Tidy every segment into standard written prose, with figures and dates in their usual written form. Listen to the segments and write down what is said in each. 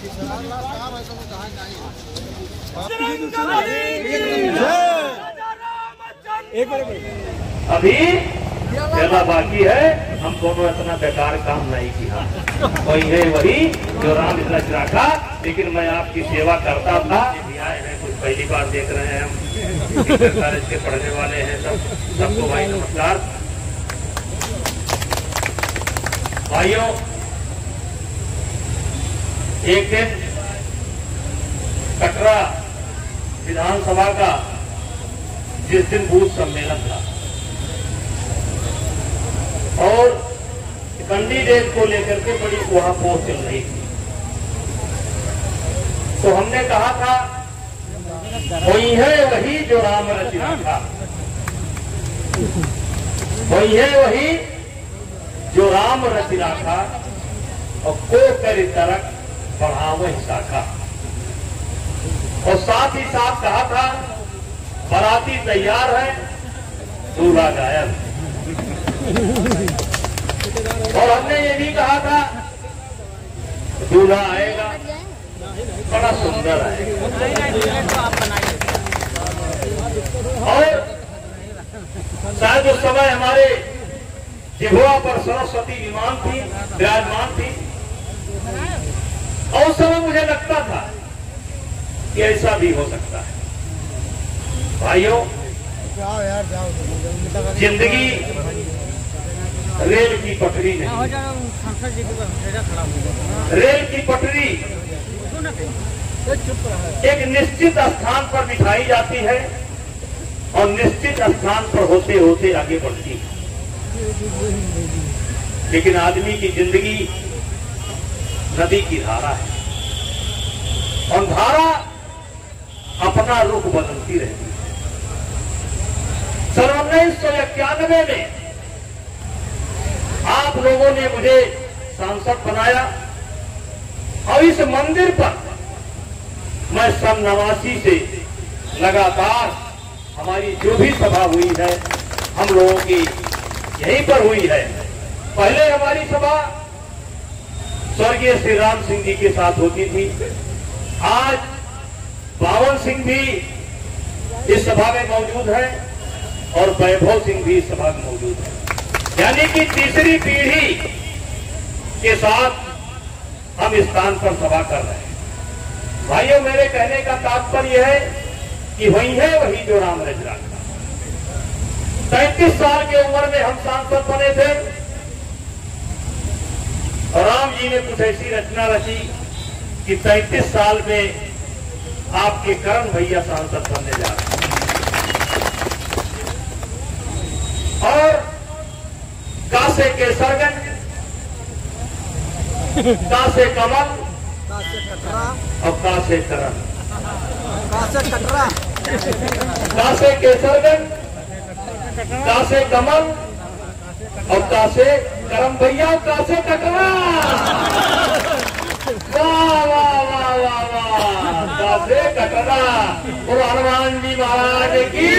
अभी चला बाकी है, हम दोनों इतना बेकार काम नहीं किया। वही है वही जो राम रच रखा। लेकिन मैं आपकी सेवा करता था। आए हैं कुछ पहली बार देख रहे हैं हम, कॉलेज के पढ़ने वाले हैं सबको भाई नमस्कार। भाइयों, एक दिन कटरा विधानसभा का जिस दिन बूथ सम्मेलन था और कैंडिडेट को लेकर के बड़ी वहां पोस्ट चल रही थी, तो हमने कहा था वही है वही जो राम रच रखा, वही है वही जो राम रच रखा और को कर तरक बढ़ावे शाखा। और साथ ही साथ कहा था बाराती तैयार है, दूल्हा गायब। और हमने ये भी कहा था दूल्हा आएगा बड़ा सुंदर आएगा। और शायद उस समय हमारे जिह्वा पर सरस्वती विराजमान थी। और उस समय मुझे लगता था कि ऐसा भी हो सकता है। भाइयों, जिंदगी रेल की पटरी नहीं, रेल की पटरी एक निश्चित स्थान पर बिठाई जाती है और निश्चित स्थान पर होते होते आगे बढ़ती है। लेकिन आदमी की जिंदगी नदी की धारा है और धारा अपना रुख बदलती रहती है। 1991 में आप लोगों ने मुझे सांसद बनाया और इस मंदिर पर मैं सन 89 से लगातार हमारी जो भी सभा हुई है हम लोगों की यहीं पर हुई है। पहले हमारी सभा स्वर्गीय श्री राम सिंह जी के साथ होती थी। आज बावन सिंह भी इस सभा में मौजूद है और वैभव सिंह भी इस सभा में मौजूद है। यानी कि तीसरी पीढ़ी के साथ हम इस स्थान पर सभा कर रहे हैं। भाइयों, मेरे कहने का तात्पर्य है कि वही है वही जो राम रच रखा। 33 साल की उम्र में हम सांसद बने थे और राम जी ने कुछ ऐसी रचना रची कि 33 साल में आपके करण भैया सांसद बनने जा रहे हैं। और कासे केसरगंज, कासे कमल और कासे करण, कासे केसरगंज, कासे कमल और कासे करम भैया, कासे कटरा। वाह वाह वाह वाह वाह, कासे कटरा और हनुमान जी महाराज की।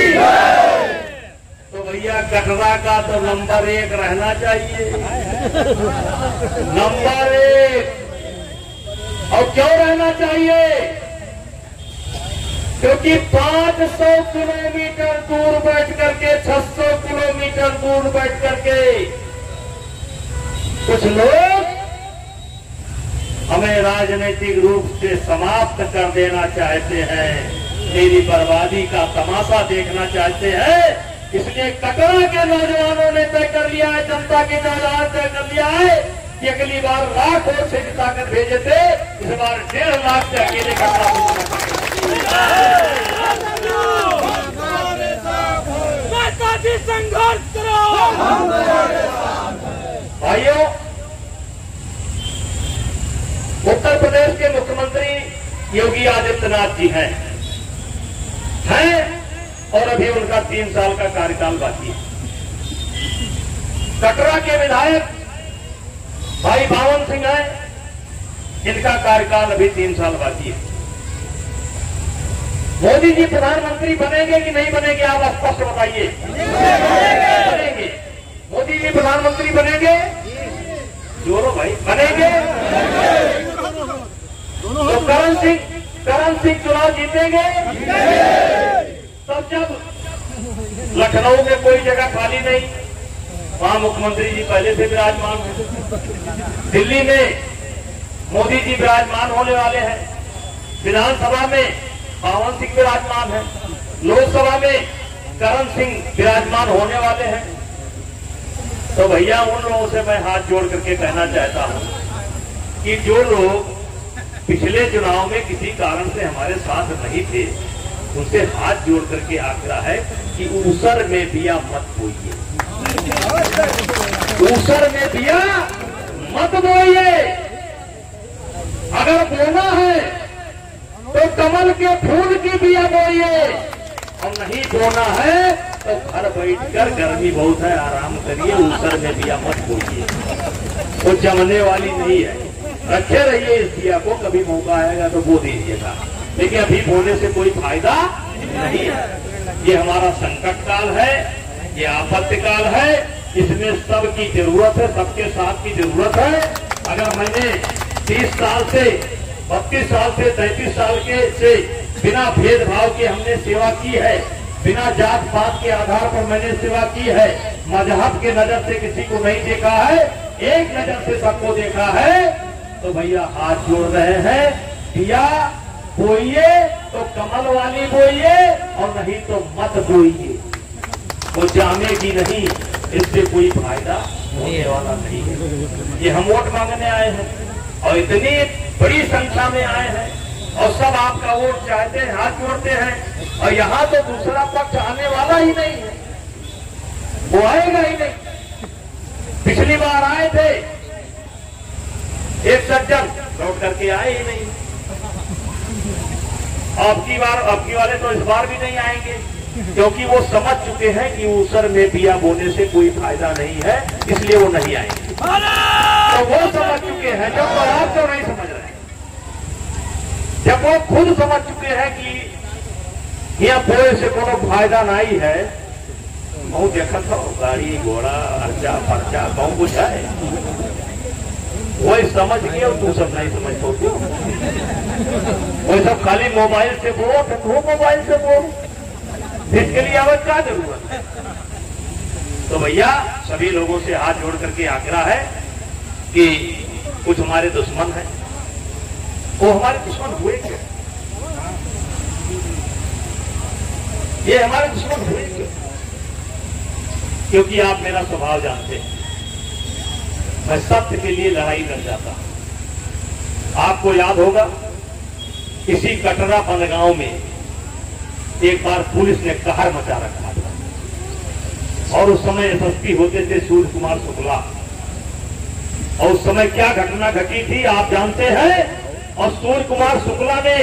तो भैया कटरा का तो नंबर 1 रहना चाहिए, नंबर 1। और क्यों रहना चाहिए? क्योंकि 500 किलोमीटर दूर बैठ करके, 600 किलोमीटर दूर बैठ करके कुछ लोग हमें राजनीतिक रूप से समाप्त कर देना चाहते हैं, मेरी बर्बादी का तमाशा देखना चाहते हैं। इसलिए कटरा के नौजवानों ने तय कर लिया है, जनता के नौजवान तय कर लिया है कि अगली बार लाख वोट से जिताकर भेजे थे, इस बार 1.5 लाख से अकेले संघर्ष करो। भाइयों, उत्तर प्रदेश के मुख्यमंत्री योगी आदित्यनाथ जी हैं और अभी उनका 3 साल का कार्यकाल बाकी है। कटरा के विधायक भाई बावन सिंह हैं, इनका कार्यकाल अभी 3 साल बाकी है। मोदी जी प्रधानमंत्री बनेंगे कि नहीं बनेंगे, आप स्पष्ट बताइए। बनेंगे। मोदी जी प्रधानमंत्री बनेंगे? जोरो भाई, बनेंगे। करण सिंह चुनाव जीतेंगे। तब जब लखनऊ में कोई जगह खाली नहीं, वहां मुख्यमंत्री जी पहले से विराजमान हैं। दिल्ली में मोदी जी विराजमान होने वाले हैं। विधानसभा में पावन सिंह विराजमान है। लोकसभा में करण सिंह विराजमान होने वाले हैं। तो भैया उन लोगों से मैं हाथ जोड़ करके कहना चाहता हूं कि जो लोग पिछले चुनाव में किसी कारण से हमारे साथ नहीं थे, उनसे हाथ जोड़ करके आग्रह है कि ऊसर में दिया मत बोइए, ऊसर में दिया मत बोइए। अगर बोना है तो कमल के फूल की दिया बोइए, और नहीं बोना है तो घर बैठकर, गर्मी बहुत है, आराम करिए, ऊसर में दिया मत बोइए। वो जमने वाली नहीं है। रखे रहिए इस दिया को, कभी मौका आएगा तो बो दीजिएगा, लेकिन अभी बोने से कोई फायदा नहीं है। ये हमारा संकट काल है, ये आपत्ति काल है, इसमें सबकी जरूरत है, सबके साथ की जरूरत है। अगर मैंने 30 साल से 32 साल से 33 साल के से बिना भेदभाव के हमने सेवा की है, बिना जात पात के आधार पर मैंने सेवा की है, मजहब के नजर से किसी को नहीं देखा है, एक नजर से सबको देखा है, तो भैया हाथ जोड़ रहे हैं, दिया बोइए तो कमल वाली बोइए, और नहीं तो मत बोइए। वो जामेगी नहीं, इससे कोई फायदा होने वाला नहीं है। ये हम वोट मांगने आए हैं और इतनी बड़ी संख्या में आए हैं, और सब आपका वोट चाहते हैं, हाथ जोड़ते हैं, और यहाँ तो दूसरा पक्ष आने वाला ही नहीं है, वो आएगा ही नहीं। पिछली बार आए थे, एक सज्जन लौट करके आए ही नहीं। आपकी वाले तो इस बार भी नहीं आएंगे, क्योंकि वो समझ चुके हैं कि ऊसर में बिया बोने से कोई फायदा नहीं है, इसलिए वो नहीं आएंगे। तो वो समझ चुके हैं, जब तो आप तो नहीं समझ रहे, जब वो खुद समझ चुके हैं कि यहाँ बोए से कोनो फायदा नहीं है। बहुत देखा था, गाड़ी घोड़ा अर्चा पर्चा बहुत कुछ है, वही समझ गए और तू सब नहीं समझ पाते। वही सब खाली मोबाइल से बोलो, तो मोबाइल से बोलो, इसके लिए आवाज क्या जरूरत है। तो भैया सभी लोगों से हाथ जोड़ करके आग्रह है कि कुछ हमारे दुश्मन हैं, वो हमारे दुश्मन हुए क्या? ये हमारे दुश्मन हुए क्यों? क्योंकि आप मेरा स्वभाव जानते हैं, मैं सत्य के लिए लड़ाई लड़ जाता। आपको याद होगा, इसी कटरा बनगांव में एक बार पुलिस ने कहर मचा रखा था, और उस समय एसएसपी होते थे सूर्य कुमार शुक्ला, और उस समय क्या घटना घटी थी आप जानते हैं। और सूर्य कुमार शुक्ला ने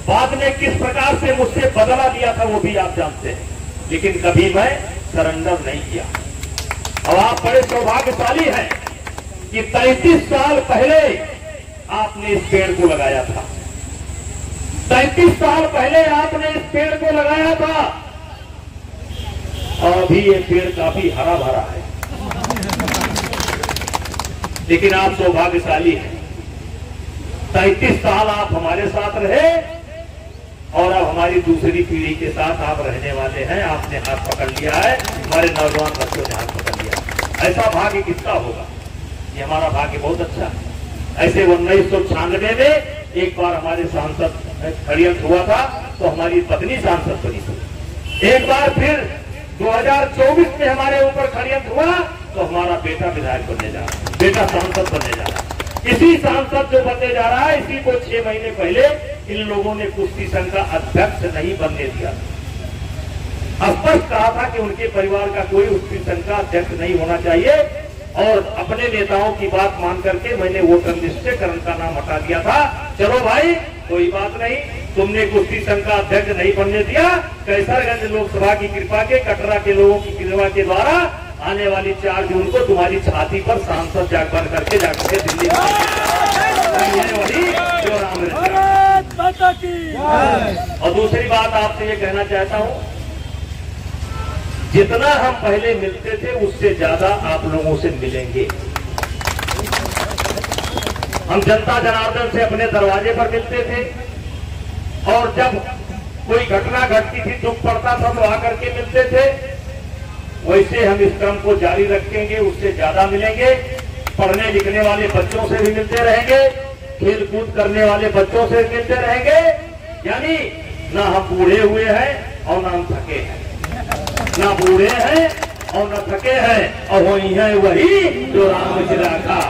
बाद में किस प्रकार से मुझसे बदला लिया था वो भी आप जानते हैं, लेकिन कभी मैं सरेंडर नहीं किया। और आप बड़े सौभाग्यशाली हैं कि 33 साल पहले आपने इस पेड़ को लगाया था, 33 साल पहले आपने इस पेड़ को लगाया था, और अभी ये पेड़ काफी हरा भरा है। लेकिन आप सौभाग्यशाली हैं, 33 साल आप हमारे साथ रहे, और अब हमारी दूसरी पीढ़ी के साथ आप रहने वाले हैं। आपने हाथ पकड़ लिया है, हमारे नौजवान बच्चों ने हाथ पकड़ लिया। ऐसा भाग्य किसका होगा? ये हमारा भाग्य बहुत अच्छा है। ऐसे 1996 में एक बार हमारे सांसद षड्यंत्र हुआ था, तो हमारी पत्नी सांसद बनी थी। एक बार फिर 2024 में हमारे ऊपर षड्यंत्र हुआ, तो हमारा बेटा विधायक बनने जा रहा है, बेटा सांसद बनने जा रहा है। इसी सांसद जो बनने जा रहा है, इसी को 6 महीने पहले इन लोगों ने कुश्ती संघ का अध्यक्ष नहीं बनने दिया। स्पष्ट कहा था कि उनके परिवार का कोई कुश्ती संघ का अध्यक्ष नहीं होना चाहिए, और अपने नेताओं की बात मान करके मैंने वोटर लिस्ट से करण का नाम हटा दिया था। चलो भाई कोई बात नहीं, तुमने कुश्ती संघ का अध्यक्ष नहीं बनने दिया, कैसरगंज लोकसभा की कृपा के, कटरा के लोगों की कृपा के द्वारा आने वाली 4 जून को तुम्हारी छाती पर सांसद जाग बन करके जाकर दिल्ली वही जो राम की। और दूसरी बात आपसे ये कहना चाहता हूं, जितना हम पहले मिलते थे उससे ज्यादा आप लोगों से मिलेंगे। हम जनता जनार्दन से अपने दरवाजे पर मिलते थे और जब कोई घटना घटती थी, दुख पड़ता था तो आकर के मिलते थे। वैसे हम इस क्रम को जारी रखेंगे, उससे ज्यादा मिलेंगे। पढ़ने लिखने वाले बच्चों से भी मिलते रहेंगे, खेल कूद करने वाले बच्चों से मिलते रहेंगे। यानी ना हम बूढ़े हुए हैं और ना हम थके हैं, ना बूढ़े हैं और न थके हैं, और वही है वही जो राम चिरा का।